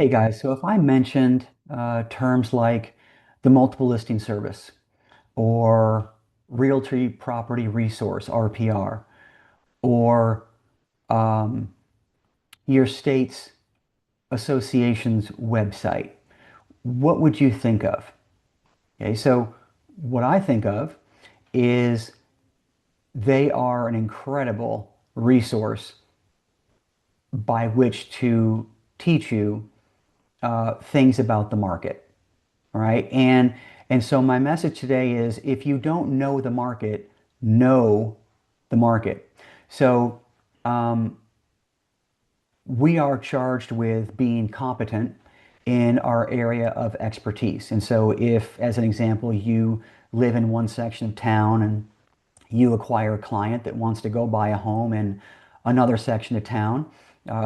Hey guys, so if I mentioned terms like the multiple listing service or Realty Property Resource, RPR, or um, your state's association's website, what would you think of? Okay, so what I think of is they are an incredible resource by which to teach you things about the market. All right. And so my message today is if you don't know the market. So um, we are charged with being competent in our area of expertise. And so if, as an example, you live in one section of town and you acquire a client that wants to go buy a home in another section of town,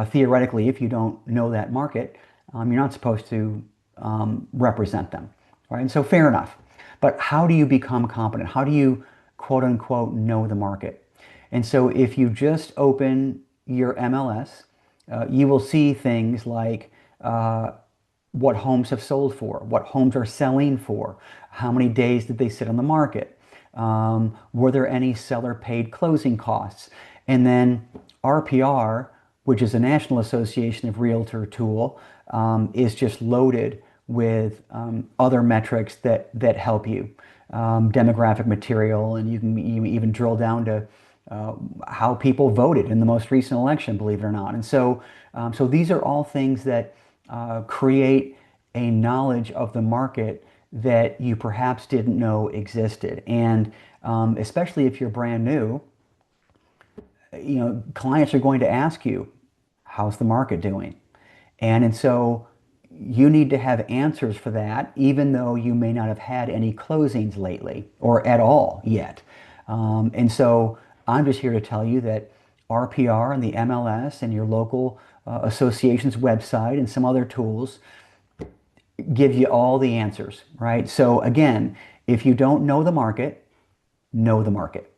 theoretically, if you don't know that market, you're not supposed to represent them, right? And so fair enough. But how do you become competent? How do you quote unquote know the market? And so if you just open your MLS, you will see things like what homes have sold for, what homes are selling for, how many days did they sit on the market, were there any seller paid closing costs, and then RPR, which is a National Association of Realtor tool, is just loaded with other metrics that help you, demographic material, and you even drill down to how people voted in the most recent election, believe it or not. And so these are all things that create a knowledge of the market that you perhaps didn't know existed. And especially if you're brand new, clients are going to ask you, how's the market doing? And so you need to have answers for that, even though you may not have had any closings lately or at all yet. And so I'm just here to tell you that RPR and the MLS and your local association's website and some other tools give you all the answers, right? So again, if you don't know the market, know the market.